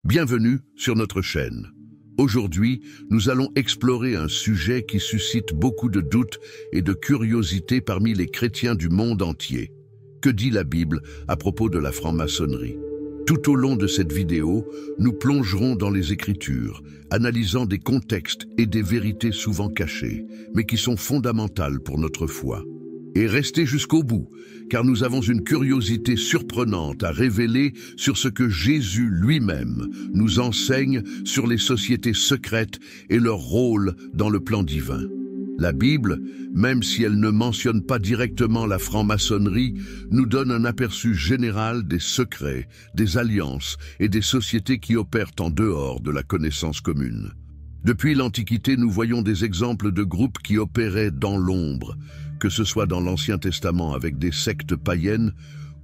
Bienvenue sur notre chaîne. Aujourd'hui, nous allons explorer un sujet qui suscite beaucoup de doutes et de curiosité parmi les chrétiens du monde entier. Que dit la Bible à propos de la franc-maçonnerie? Tout au long de cette vidéo, nous plongerons dans les Écritures, analysant des contextes et des vérités souvent cachées, mais qui sont fondamentales pour notre foi. Et restez jusqu'au bout, car nous avons une curiosité surprenante à révéler sur ce que Jésus lui-même nous enseigne sur les sociétés secrètes et leur rôle dans le plan divin. La Bible, même si elle ne mentionne pas directement la franc-maçonnerie, nous donne un aperçu général des secrets, des alliances et des sociétés qui opèrent en dehors de la connaissance commune. Depuis l'Antiquité, nous voyons des exemples de groupes qui opéraient dans l'ombre, que ce soit dans l'Ancien Testament avec des sectes païennes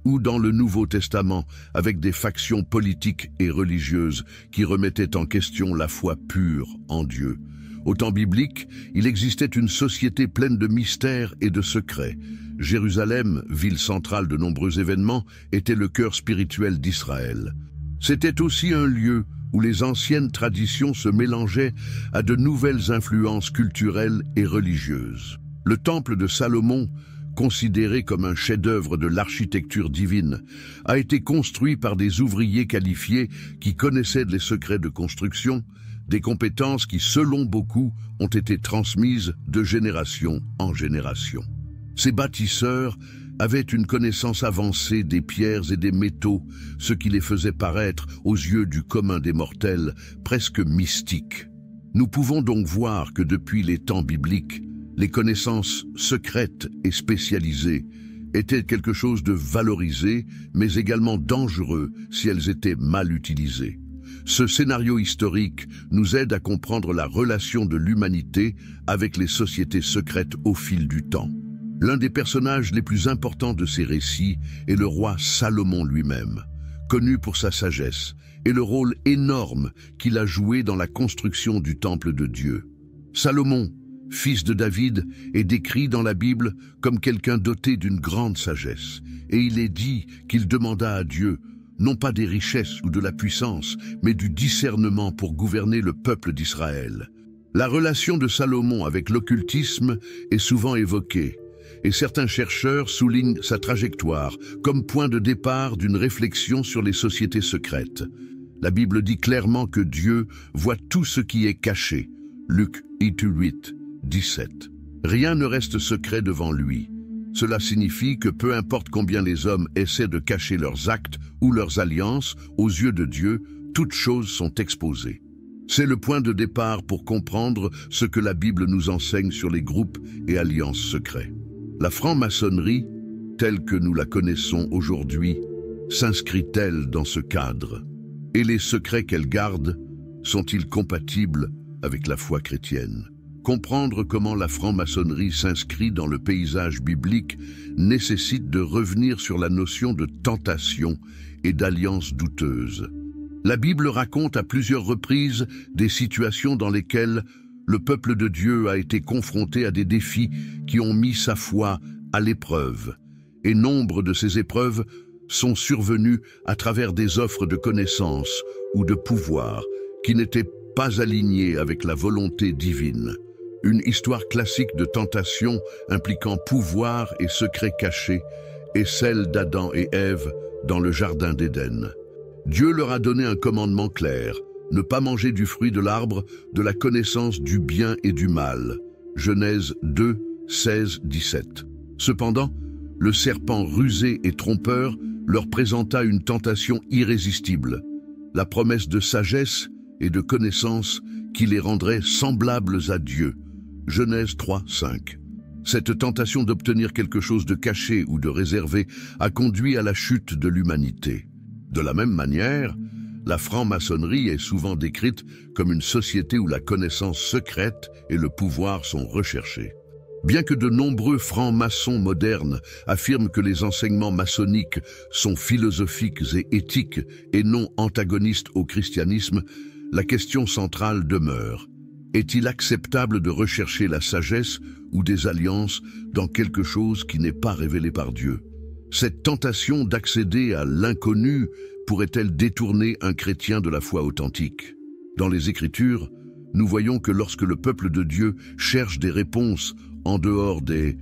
ou dans le Nouveau Testament avec des factions politiques et religieuses qui remettaient en question la foi pure en Dieu. Au temps biblique, il existait une société pleine de mystères et de secrets. Jérusalem, ville centrale de nombreux événements, était le cœur spirituel d'Israël. C'était aussi un lieu où les anciennes traditions se mélangeaient à de nouvelles influences culturelles et religieuses. Le temple de Salomon, considéré comme un chef-d'œuvre de l'architecture divine, a été construit par des ouvriers qualifiés qui connaissaient les secrets de construction, des compétences qui, selon beaucoup, ont été transmises de génération en génération. Ces bâtisseurs avaient une connaissance avancée des pierres et des métaux, ce qui les faisait paraître, aux yeux du commun des mortels, presque mystiques. Nous pouvons donc voir que depuis les temps bibliques, les connaissances secrètes et spécialisées étaient quelque chose de valorisé, mais également dangereux si elles étaient mal utilisées. Ce scénario historique nous aide à comprendre la relation de l'humanité avec les sociétés secrètes au fil du temps. L'un des personnages les plus importants de ces récits est le roi Salomon lui-même, connu pour sa sagesse et le rôle énorme qu'il a joué dans la construction du temple de Dieu. Salomon, fils de David, est décrit dans la Bible comme quelqu'un doté d'une grande sagesse, et il est dit qu'il demanda à Dieu non pas des richesses ou de la puissance, mais du discernement pour gouverner le peuple d'Israël. La relation de Salomon avec l'occultisme est souvent évoquée, et certains chercheurs soulignent sa trajectoire comme point de départ d'une réflexion sur les sociétés secrètes. La Bible dit clairement que Dieu voit tout ce qui est caché. Luc 8, 17. Rien ne reste secret devant lui. Cela signifie que peu importe combien les hommes essaient de cacher leurs actes ou leurs alliances, aux yeux de Dieu, toutes choses sont exposées. C'est le point de départ pour comprendre ce que la Bible nous enseigne sur les groupes et alliances secrets. La franc-maçonnerie, telle que nous la connaissons aujourd'hui, s'inscrit-elle dans ce cadre? Et les secrets qu'elle garde sont-ils compatibles avec la foi chrétienne? Comprendre comment la franc-maçonnerie s'inscrit dans le paysage biblique nécessite de revenir sur la notion de tentation et d'alliance douteuse. La Bible raconte à plusieurs reprises des situations dans lesquelles le peuple de Dieu a été confronté à des défis qui ont mis sa foi à l'épreuve. Et nombre de ces épreuves sont survenues à travers des offres de connaissance ou de pouvoir qui n'étaient pas alignées avec la volonté divine. Une histoire classique de tentation impliquant pouvoir et secrets cachés est celle d'Adam et Ève dans le jardin d'Éden. Dieu leur a donné un commandement clair: ne pas manger du fruit de l'arbre de la connaissance du bien et du mal. Genèse 2, 16, 17. Cependant, le serpent rusé et trompeur leur présenta une tentation irrésistible, la promesse de sagesse et de connaissance qui les rendrait semblables à Dieu. Genèse 3, 5. Cette tentation d'obtenir quelque chose de caché ou de réservé a conduit à la chute de l'humanité. De la même manière, la franc-maçonnerie est souvent décrite comme une société où la connaissance secrète et le pouvoir sont recherchés. Bien que de nombreux francs-maçons modernes affirment que les enseignements maçonniques sont philosophiques et éthiques et non antagonistes au christianisme, la question centrale demeure: est-il acceptable de rechercher la sagesse ou des alliances dans quelque chose qui n'est pas révélé par Dieu? Cette tentation d'accéder à l'inconnu pourrait-elle détourner un chrétien de la foi authentique? Dans les Écritures, nous voyons que lorsque le peuple de Dieu cherche des réponses en dehors des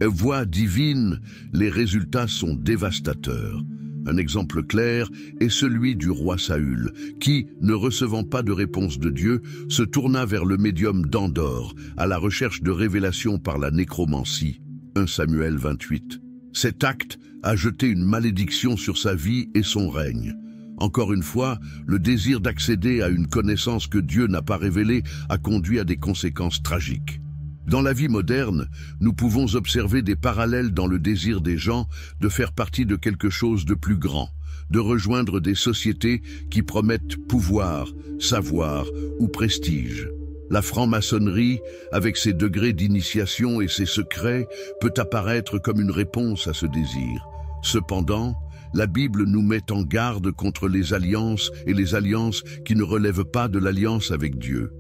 voies divines, les résultats sont dévastateurs. Un exemple clair est celui du roi Saül, qui, ne recevant pas de réponse de Dieu, se tourna vers le médium d'Endor, à la recherche de révélations par la nécromancie. 1 Samuel 28. Cet acte a jeté une malédiction sur sa vie et son règne. Encore une fois, le désir d'accéder à une connaissance que Dieu n'a pas révélée a conduit à des conséquences tragiques. Dans la vie moderne, nous pouvons observer des parallèles dans le désir des gens de faire partie de quelque chose de plus grand, de rejoindre des sociétés qui promettent pouvoir, savoir ou prestige. La franc-maçonnerie, avec ses degrés d'initiation et ses secrets, peut apparaître comme une réponse à ce désir. Cependant, la Bible nous met en garde contre les alliances et les alliances qui ne relèvent pas de l'alliance avec Dieu.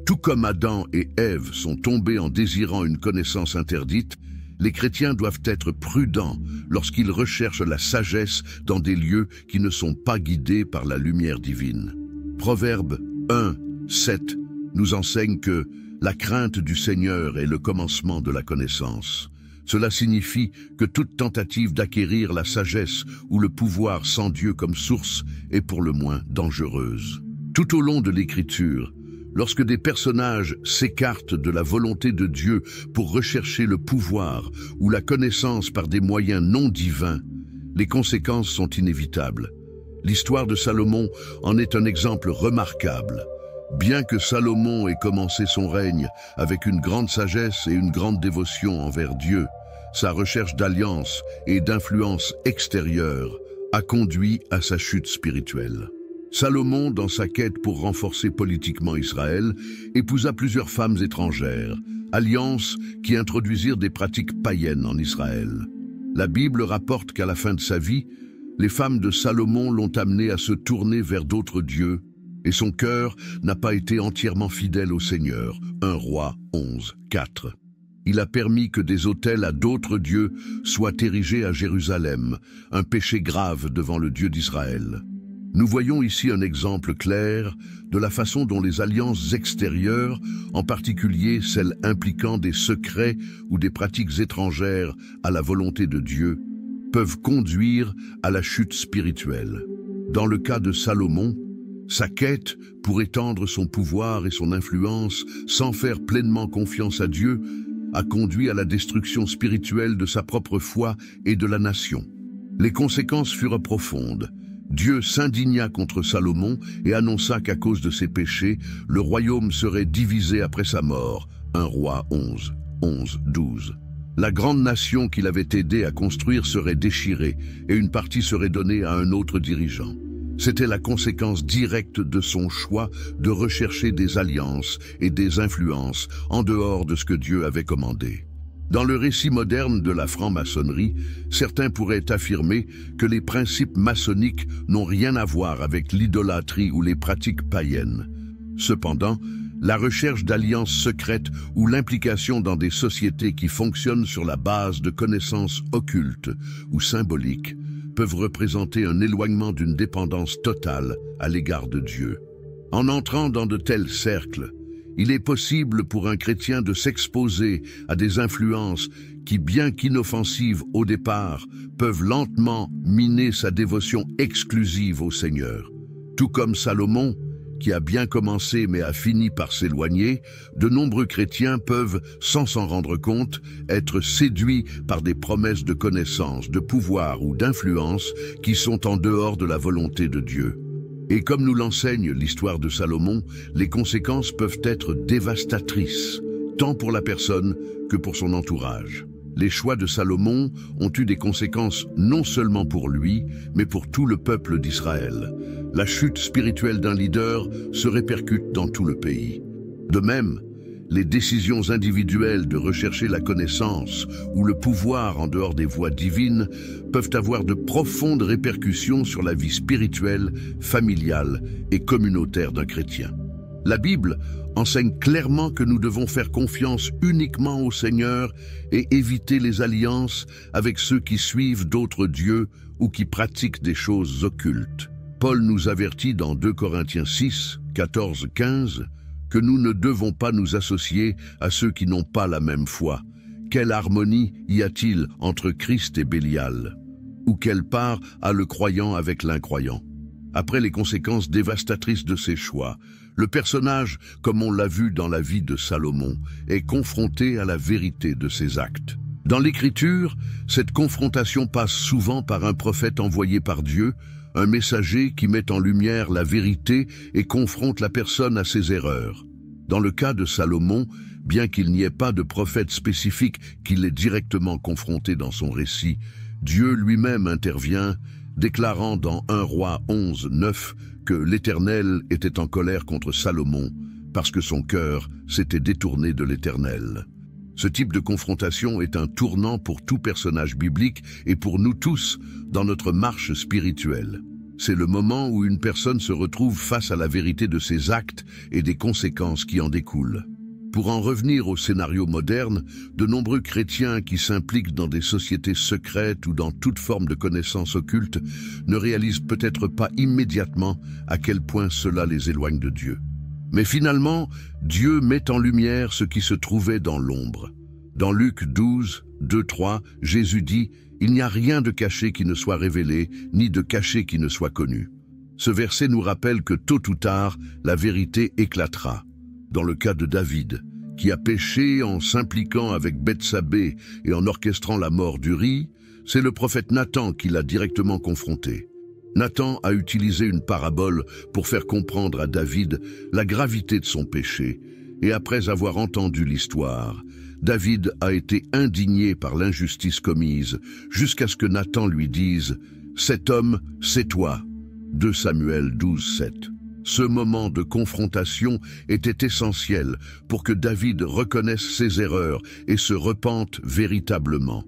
Tout comme Adam et Ève sont tombés en désirant une connaissance interdite, les chrétiens doivent être prudents lorsqu'ils recherchent la sagesse dans des lieux qui ne sont pas guidés par la lumière divine. Proverbe 1, 7 nous enseigne que la crainte du Seigneur est le commencement de la connaissance. Cela signifie que toute tentative d'acquérir la sagesse ou le pouvoir sans Dieu comme source est pour le moins dangereuse. Tout au long de l'Écriture, lorsque des personnages s'écartent de la volonté de Dieu pour rechercher le pouvoir ou la connaissance par des moyens non divins, les conséquences sont inévitables. L'histoire de Salomon en est un exemple remarquable. Bien que Salomon ait commencé son règne avec une grande sagesse et une grande dévotion envers Dieu, sa recherche d'alliance et d'influence extérieure a conduit à sa chute spirituelle. Salomon, dans sa quête pour renforcer politiquement Israël, épousa plusieurs femmes étrangères, alliances qui introduisirent des pratiques païennes en Israël. La Bible rapporte qu'à la fin de sa vie, les femmes de Salomon l'ont amené à se tourner vers d'autres dieux, et son cœur n'a pas été entièrement fidèle au Seigneur. 1 Roi 11, 4. Il a permis que des autels à d'autres dieux soient érigés à Jérusalem, un péché grave devant le Dieu d'Israël. Nous voyons ici un exemple clair de la façon dont les alliances extérieures, en particulier celles impliquant des secrets ou des pratiques étrangères à la volonté de Dieu, peuvent conduire à la chute spirituelle. Dans le cas de Salomon, sa quête pour étendre son pouvoir et son influence sans faire pleinement confiance à Dieu a conduit à la destruction spirituelle de sa propre foi et de la nation. Les conséquences furent profondes. Dieu s'indigna contre Salomon et annonça qu'à cause de ses péchés, le royaume serait divisé après sa mort. 1 Roi 11, 12. La grande nation qu'il avait aidé à construire serait déchirée et une partie serait donnée à un autre dirigeant. C'était la conséquence directe de son choix de rechercher des alliances et des influences en dehors de ce que Dieu avait commandé. Dans le récit moderne de la franc-maçonnerie, certains pourraient affirmer que les principes maçonniques n'ont rien à voir avec l'idolâtrie ou les pratiques païennes. Cependant, la recherche d'alliances secrètes ou l'implication dans des sociétés qui fonctionnent sur la base de connaissances occultes ou symboliques peuvent représenter un éloignement d'une dépendance totale à l'égard de Dieu. En entrant dans de tels cercles, il est possible pour un chrétien de s'exposer à des influences qui, bien qu'inoffensives au départ, peuvent lentement miner sa dévotion exclusive au Seigneur. Tout comme Salomon, qui a bien commencé mais a fini par s'éloigner, de nombreux chrétiens peuvent, sans s'en rendre compte, être séduits par des promesses de connaissance, de pouvoir ou d'influence qui sont en dehors de la volonté de Dieu. Et comme nous l'enseigne l'histoire de Salomon, les conséquences peuvent être dévastatrices, tant pour la personne que pour son entourage. Les choix de Salomon ont eu des conséquences non seulement pour lui, mais pour tout le peuple d'Israël. La chute spirituelle d'un leader se répercute dans tout le pays. De même, les décisions individuelles de rechercher la connaissance ou le pouvoir en dehors des voies divines peuvent avoir de profondes répercussions sur la vie spirituelle, familiale et communautaire d'un chrétien. La Bible enseigne clairement que nous devons faire confiance uniquement au Seigneur et éviter les alliances avec ceux qui suivent d'autres dieux ou qui pratiquent des choses occultes. Paul nous avertit dans 2 Corinthiens 6, 14-15 que nous ne devons pas nous associer à ceux qui n'ont pas la même foi. Quelle harmonie y a-t-il entre Christ et Bélial? Ou quelle part a le croyant avec l'incroyant? Après les conséquences dévastatrices de ses choix, le personnage, comme on l'a vu dans la vie de Salomon, est confronté à la vérité de ses actes. Dans l'Écriture, cette confrontation passe souvent par un prophète envoyé par Dieu, un messager qui met en lumière la vérité et confronte la personne à ses erreurs. Dans le cas de Salomon, bien qu'il n'y ait pas de prophète spécifique qui l'ait directement confronté dans son récit, Dieu lui-même intervient, déclarant dans 1 Roi 11, 9 que l'Éternel était en colère contre Salomon parce que son cœur s'était détourné de l'Éternel. Ce type de confrontation est un tournant pour tout personnage biblique et pour nous tous dans notre marche spirituelle. C'est le moment où une personne se retrouve face à la vérité de ses actes et des conséquences qui en découlent. Pour en revenir au scénario moderne, de nombreux chrétiens qui s'impliquent dans des sociétés secrètes ou dans toute forme de connaissances occultes ne réalisent peut-être pas immédiatement à quel point cela les éloigne de Dieu. Mais finalement, Dieu met en lumière ce qui se trouvait dans l'ombre. Dans Luc 12, 2-3, Jésus dit « Il n'y a rien de caché qui ne soit révélé, ni de caché qui ne soit connu ». Ce verset nous rappelle que tôt ou tard, la vérité éclatera. Dans le cas de David, qui a péché en s'impliquant avec Bethsabée et en orchestrant la mort d'Uri, c'est le prophète Nathan qui l'a directement confronté. Nathan a utilisé une parabole pour faire comprendre à David la gravité de son péché, et après avoir entendu l'histoire, David a été indigné par l'injustice commise, jusqu'à ce que Nathan lui dise « Cet homme, c'est toi ». 2 Samuel 12, 7. Ce moment de confrontation était essentiel pour que David reconnaisse ses erreurs et se repente véritablement.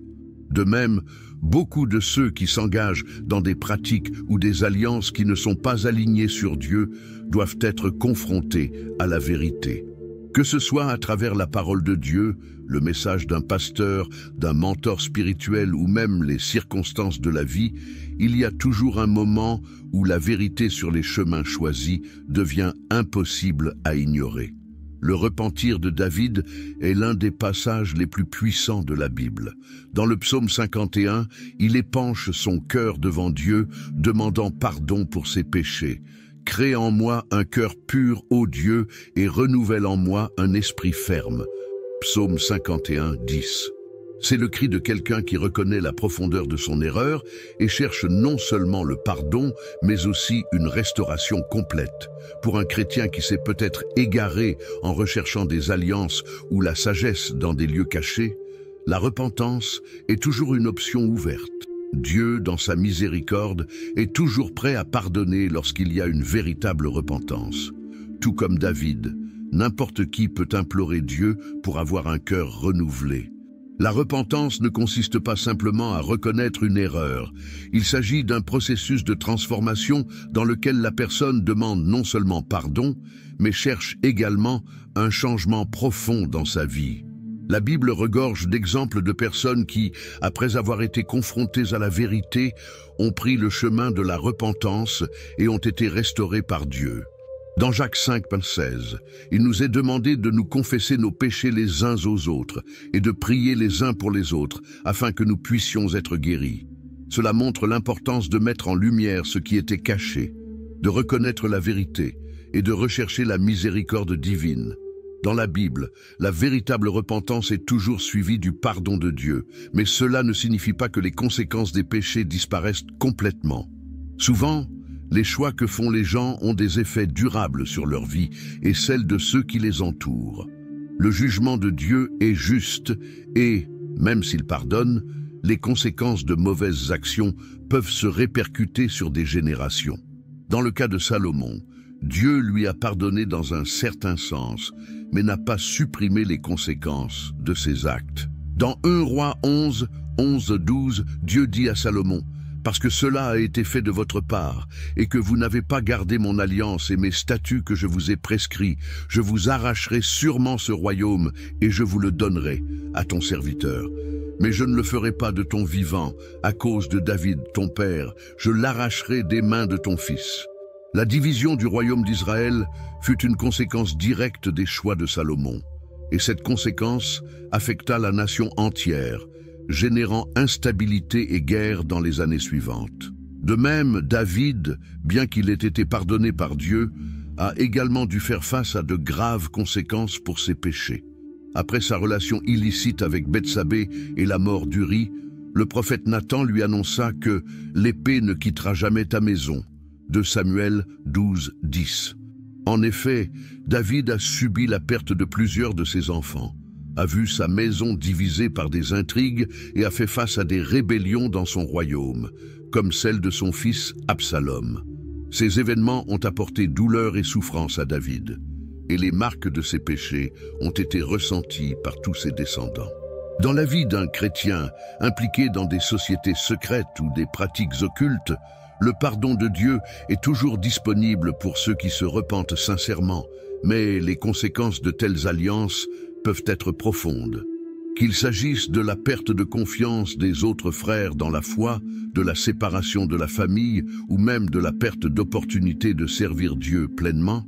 De même, beaucoup de ceux qui s'engagent dans des pratiques ou des alliances qui ne sont pas alignées sur Dieu doivent être confrontés à la vérité. Que ce soit à travers la parole de Dieu, le message d'un pasteur, d'un mentor spirituel ou même les circonstances de la vie, il y a toujours un moment où la vérité sur les chemins choisis devient impossible à ignorer. Le repentir de David est l'un des passages les plus puissants de la Bible. Dans le psaume 51, il épanche son cœur devant Dieu, demandant pardon pour ses péchés. « Crée en moi un cœur pur, ô Dieu, et renouvelle en moi un esprit ferme. » Psaume 51, 10. C'est le cri de quelqu'un qui reconnaît la profondeur de son erreur et cherche non seulement le pardon, mais aussi une restauration complète. Pour un chrétien qui s'est peut-être égaré en recherchant des alliances ou la sagesse dans des lieux cachés, la repentance est toujours une option ouverte. Dieu, dans sa miséricorde, est toujours prêt à pardonner lorsqu'il y a une véritable repentance. Tout comme David, n'importe qui peut implorer Dieu pour avoir un cœur renouvelé. La repentance ne consiste pas simplement à reconnaître une erreur. Il s'agit d'un processus de transformation dans lequel la personne demande non seulement pardon, mais cherche également un changement profond dans sa vie. La Bible regorge d'exemples de personnes qui, après avoir été confrontées à la vérité, ont pris le chemin de la repentance et ont été restaurées par Dieu. Dans Jacques 5, 16, il nous est demandé de nous confesser nos péchés les uns aux autres et de prier les uns pour les autres afin que nous puissions être guéris. Cela montre l'importance de mettre en lumière ce qui était caché, de reconnaître la vérité et de rechercher la miséricorde divine. Dans la Bible, la véritable repentance est toujours suivie du pardon de Dieu, mais cela ne signifie pas que les conséquences des péchés disparaissent complètement. Souvent, les choix que font les gens ont des effets durables sur leur vie et celle de ceux qui les entourent. Le jugement de Dieu est juste et, même s'il pardonne, les conséquences de mauvaises actions peuvent se répercuter sur des générations. Dans le cas de Salomon, Dieu lui a pardonné dans un certain sens, mais n'a pas supprimé les conséquences de ses actes. Dans 1 Roi 11, 11-12, Dieu dit à Salomon « parce que cela a été fait de votre part, et que vous n'avez pas gardé mon alliance et mes statuts que je vous ai prescrits, je vous arracherai sûrement ce royaume, et je vous le donnerai à ton serviteur. Mais je ne le ferai pas de ton vivant, à cause de David, ton père, je l'arracherai des mains de ton fils. » La division du royaume d'Israël fut une conséquence directe des choix de Salomon, et cette conséquence affecta la nation entière, générant instabilité et guerre dans les années suivantes. De même, David, bien qu'il ait été pardonné par Dieu, a également dû faire face à de graves conséquences pour ses péchés. Après sa relation illicite avec Bethsabée et la mort d'Uri, le prophète Nathan lui annonça que « l'épée ne quittera jamais ta maison ». 2 Samuel 12, 10. En effet, David a subi la perte de plusieurs de ses enfants, a vu sa maison divisée par des intrigues et a fait face à des rébellions dans son royaume, comme celle de son fils Absalom. Ces événements ont apporté douleur et souffrance à David, et les marques de ses péchés ont été ressenties par tous ses descendants. Dans la vie d'un chrétien impliqué dans des sociétés secrètes ou des pratiques occultes, le pardon de Dieu est toujours disponible pour ceux qui se repentent sincèrement, mais les conséquences de telles alliances peuvent être profondes. Qu'il s'agisse de la perte de confiance des autres frères dans la foi, de la séparation de la famille ou même de la perte d'opportunité de servir Dieu pleinement,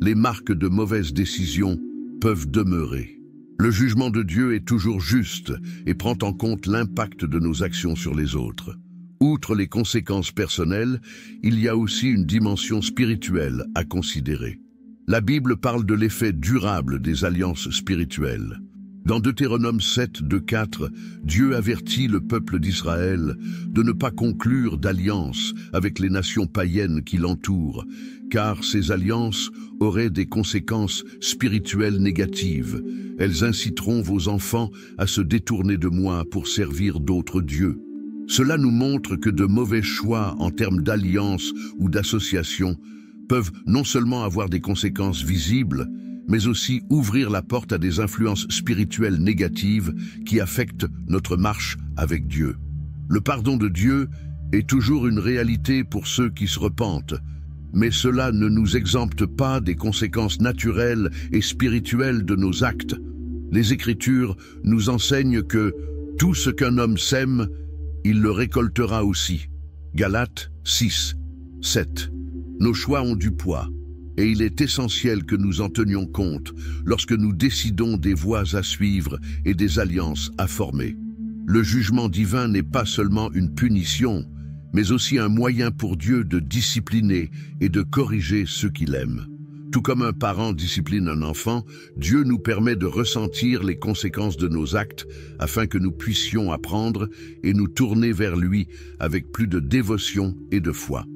les marques de mauvaises décisions peuvent demeurer. Le jugement de Dieu est toujours juste et prend en compte l'impact de nos actions sur les autres. Outre les conséquences personnelles, il y a aussi une dimension spirituelle à considérer. La Bible parle de l'effet durable des alliances spirituelles. Dans Deutéronome 7, 2-4, Dieu avertit le peuple d'Israël de ne pas conclure d'alliance avec les nations païennes qui l'entourent, car ces alliances auraient des conséquences spirituelles négatives. Elles inciteront vos enfants à se détourner de moi pour servir d'autres dieux. Cela nous montre que de mauvais choix en termes d'alliance ou d'association peuvent non seulement avoir des conséquences visibles, mais aussi ouvrir la porte à des influences spirituelles négatives qui affectent notre marche avec Dieu. Le pardon de Dieu est toujours une réalité pour ceux qui se repentent, mais cela ne nous exempte pas des conséquences naturelles et spirituelles de nos actes. Les Écritures nous enseignent que tout ce qu'un homme sème, il le récoltera aussi. Galates 6, 7. Nos choix ont du poids, et il est essentiel que nous en tenions compte lorsque nous décidons des voies à suivre et des alliances à former. Le jugement divin n'est pas seulement une punition, mais aussi un moyen pour Dieu de discipliner et de corriger ceux qu'il aime. Tout comme un parent discipline un enfant, Dieu nous permet de ressentir les conséquences de nos actes afin que nous puissions apprendre et nous tourner vers lui avec plus de dévotion et de foi.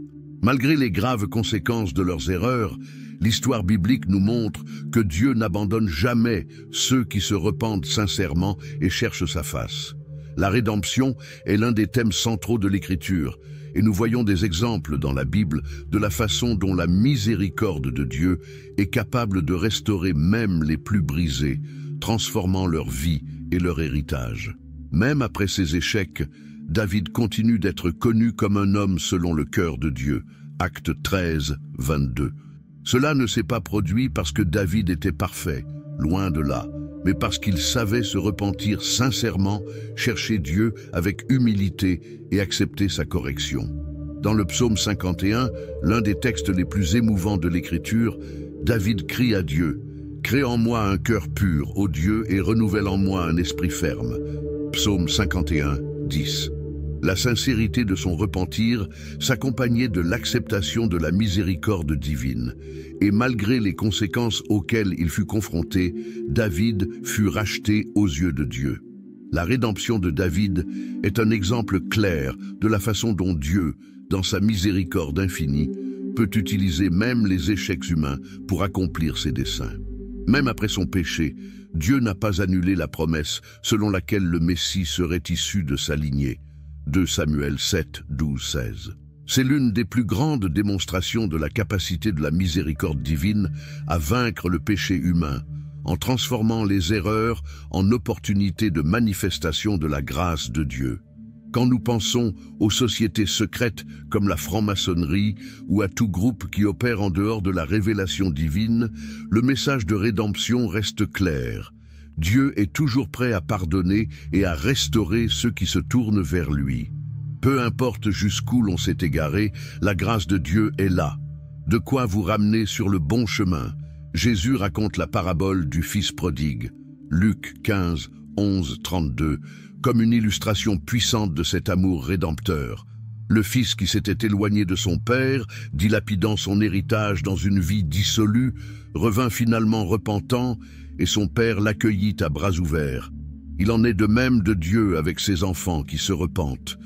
Malgré les graves conséquences de leurs erreurs, l'histoire biblique nous montre que Dieu n'abandonne jamais ceux qui se repentent sincèrement et cherchent sa face. La rédemption est l'un des thèmes centraux de l'Écriture, et nous voyons des exemples dans la Bible de la façon dont la miséricorde de Dieu est capable de restaurer même les plus brisés, transformant leur vie et leur héritage. Même après ses échecs, David continue d'être connu comme un homme selon le cœur de Dieu. Acte 13, 22. Cela ne s'est pas produit parce que David était parfait, loin de là, mais parce qu'il savait se repentir sincèrement, chercher Dieu avec humilité et accepter sa correction. Dans le psaume 51, l'un des textes les plus émouvants de l'Écriture, David crie à Dieu « Crée en moi un cœur pur, ô Dieu, et renouvelle en moi un esprit ferme ». Psaume 51, 10. La sincérité de son repentir s'accompagnait de l'acceptation de la miséricorde divine. Et malgré les conséquences auxquelles il fut confronté, David fut racheté aux yeux de Dieu. La rédemption de David est un exemple clair de la façon dont Dieu, dans sa miséricorde infinie, peut utiliser même les échecs humains pour accomplir ses desseins. Même après son péché, Dieu n'a pas annulé la promesse selon laquelle le Messie serait issu de sa lignée. 2 Samuel 7, 12, 16. C'est l'une des plus grandes démonstrations de la capacité de la miséricorde divine à vaincre le péché humain, en transformant les erreurs en opportunités de manifestation de la grâce de Dieu. Quand nous pensons aux sociétés secrètes comme la franc-maçonnerie ou à tout groupe qui opère en dehors de la révélation divine, le message de rédemption reste clair. Dieu est toujours prêt à pardonner et à restaurer ceux qui se tournent vers lui. Peu importe jusqu'où l'on s'est égaré, la grâce de Dieu est là. De quoi vous ramener sur le bon chemin. Jésus raconte la parabole du Fils prodigue, Luc 15, 11, 32, comme une illustration puissante de cet amour rédempteur. Le fils qui s'était éloigné de son père, dilapidant son héritage dans une vie dissolue, revint finalement repentant, et son père l'accueillit à bras ouverts. Il en est de même de Dieu avec ses enfants qui se repentent.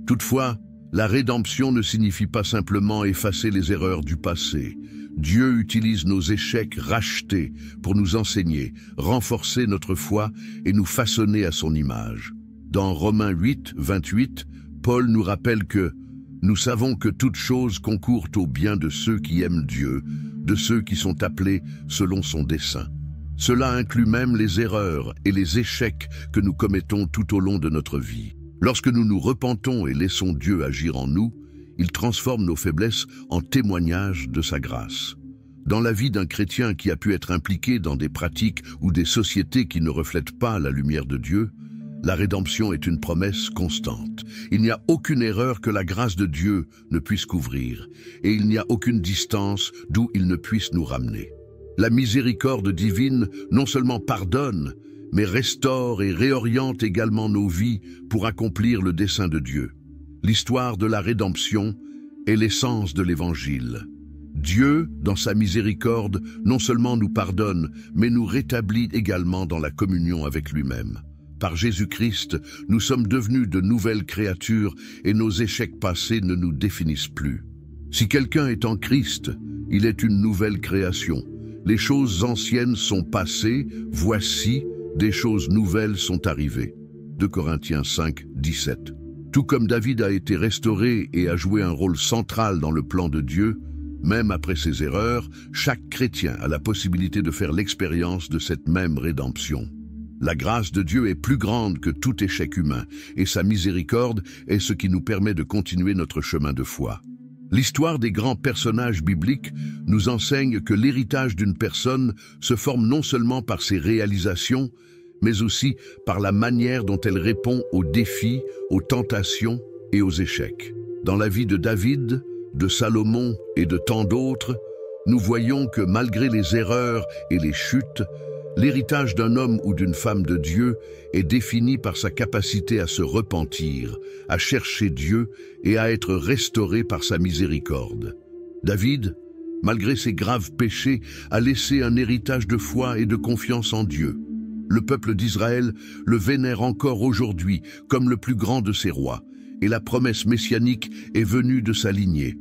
Toutefois, la rédemption ne signifie pas simplement effacer les erreurs du passé. Dieu utilise nos échecs rachetés pour nous enseigner, renforcer notre foi et nous façonner à son image. Dans Romains 8, 28, Paul nous rappelle que « Nous savons que toutes choses concourent au bien de ceux qui aiment Dieu, de ceux qui sont appelés selon son dessein. » Cela inclut même les erreurs et les échecs que nous commettons tout au long de notre vie. Lorsque nous nous repentons et laissons Dieu agir en nous, il transforme nos faiblesses en témoignages de sa grâce. Dans la vie d'un chrétien qui a pu être impliqué dans des pratiques ou des sociétés qui ne reflètent pas la lumière de Dieu, la rédemption est une promesse constante. Il n'y a aucune erreur que la grâce de Dieu ne puisse couvrir, et il n'y a aucune distance d'où il ne puisse nous ramener. La miséricorde divine non seulement pardonne, mais restaure et réoriente également nos vies pour accomplir le dessein de Dieu. L'histoire de la rédemption est l'essence de l'Évangile. Dieu, dans sa miséricorde, non seulement nous pardonne, mais nous rétablit également dans la communion avec lui-même. Par Jésus-Christ, nous sommes devenus de nouvelles créatures et nos échecs passés ne nous définissent plus. Si quelqu'un est en Christ, il est une nouvelle création. Les choses anciennes sont passées, voici, des choses nouvelles sont arrivées. 2 Corinthiens 5, 17. Tout comme David a été restauré et a joué un rôle central dans le plan de Dieu, même après ses erreurs, chaque chrétien a la possibilité de faire l'expérience de cette même rédemption. La grâce de Dieu est plus grande que tout échec humain, et sa miséricorde est ce qui nous permet de continuer notre chemin de foi. L'histoire des grands personnages bibliques nous enseigne que l'héritage d'une personne se forme non seulement par ses réalisations, mais aussi par la manière dont elle répond aux défis, aux tentations et aux échecs. Dans la vie de David, de Salomon et de tant d'autres, nous voyons que malgré les erreurs et les chutes, l'héritage d'un homme ou d'une femme de Dieu est défini par sa capacité à se repentir, à chercher Dieu et à être restauré par sa miséricorde. David, malgré ses graves péchés, a laissé un héritage de foi et de confiance en Dieu. Le peuple d'Israël le vénère encore aujourd'hui comme le plus grand de ses rois, et la promesse messianique est venue de sa lignée.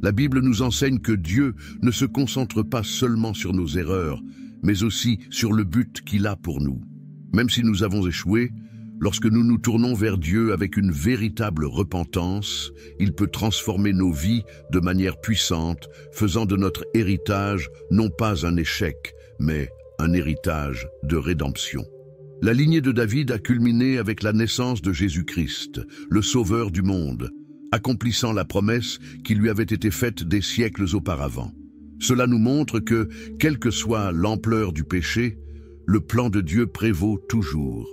La Bible nous enseigne que Dieu ne se concentre pas seulement sur nos erreurs, mais aussi sur le but qu'il a pour nous. Même si nous avons échoué, lorsque nous nous tournons vers Dieu avec une véritable repentance, il peut transformer nos vies de manière puissante, faisant de notre héritage non pas un échec, mais un héritage de rédemption. La lignée de David a culminé avec la naissance de Jésus-Christ, le Sauveur du monde, accomplissant la promesse qui lui avait été faite des siècles auparavant. Cela nous montre que, quelle que soit l'ampleur du péché, le plan de Dieu prévaut toujours.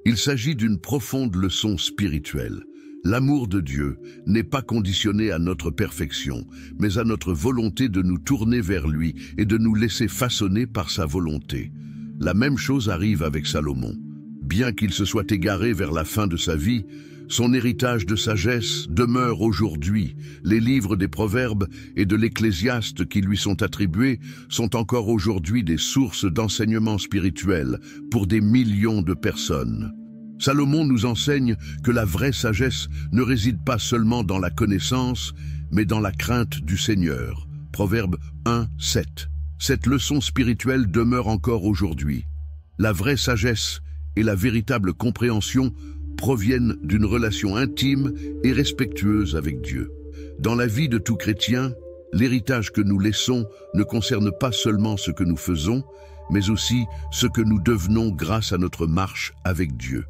Il s'agit d'une profonde leçon spirituelle. L'amour de Dieu n'est pas conditionné à notre perfection, mais à notre volonté de nous tourner vers lui et de nous laisser façonner par sa volonté. La même chose arrive avec Salomon. Bien qu'il se soit égaré vers la fin de sa vie, son héritage de sagesse demeure aujourd'hui. Les livres des Proverbes et de l'Ecclésiaste qui lui sont attribués sont encore aujourd'hui des sources d'enseignement spirituel pour des millions de personnes. Salomon nous enseigne que la vraie sagesse ne réside pas seulement dans la connaissance, mais dans la crainte du Seigneur. Proverbe 1, 7. Cette leçon spirituelle demeure encore aujourd'hui. La vraie sagesse et la véritable compréhension proviennent d'une relation intime et respectueuse avec Dieu. Dans la vie de tout chrétien, l'héritage que nous laissons ne concerne pas seulement ce que nous faisons, mais aussi ce que nous devenons grâce à notre marche avec Dieu.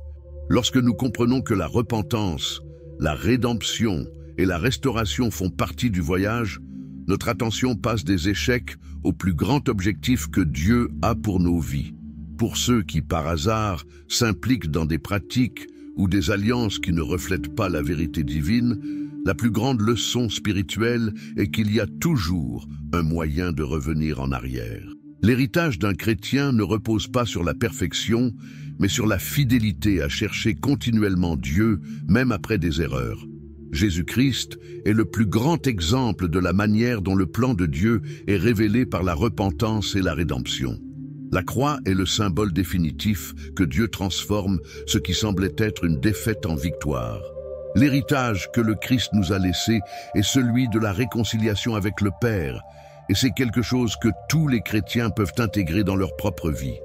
Lorsque nous comprenons que la repentance la rédemption et la restauration font partie du voyage, notre attention passe des échecs au plus grand objectif que Dieu a pour nos vies. Pour ceux qui, par hasard, s'impliquent dans des pratiques ou des alliances qui ne reflètent pas la vérité divine, la plus grande leçon spirituelle est qu'il y a toujours un moyen de revenir en arrière. L'héritage d'un chrétien ne repose pas sur la perfection, mais sur la fidélité à chercher continuellement Dieu, même après des erreurs. Jésus-Christ est le plus grand exemple de la manière dont le plan de Dieu est révélé par la repentance et la rédemption. La croix est le symbole définitif que Dieu transforme ce qui semblait être une défaite en victoire. L'héritage que le Christ nous a laissé est celui de la réconciliation avec le Père, et c'est quelque chose que tous les chrétiens peuvent intégrer dans leur propre vie.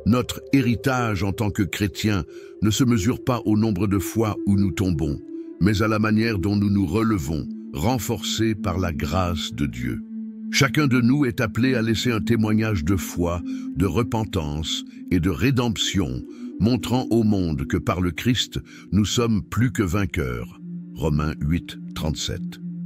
Notre héritage en tant que chrétiens ne se mesure pas au nombre de fois où nous tombons, mais à la manière dont nous nous relevons, renforcés par la grâce de Dieu. Chacun de nous est appelé à laisser un témoignage de foi, de repentance et de rédemption, montrant au monde que par le Christ, nous sommes plus que vainqueurs. Romains 8, 37.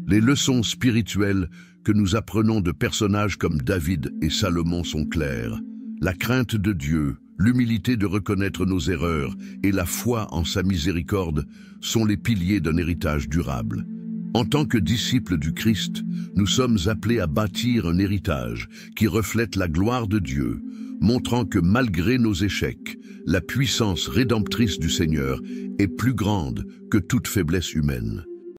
Les leçons spirituelles que nous apprenons de personnages comme David et Salomon sont claires. La crainte de Dieu, l'humilité de reconnaître nos erreurs et la foi en sa miséricorde sont les piliers d'un héritage durable. En tant que disciples du Christ, nous sommes appelés à bâtir un héritage qui reflète la gloire de Dieu, montrant que malgré nos échecs, la puissance rédemptrice du Seigneur est plus grande que toute faiblesse humaine.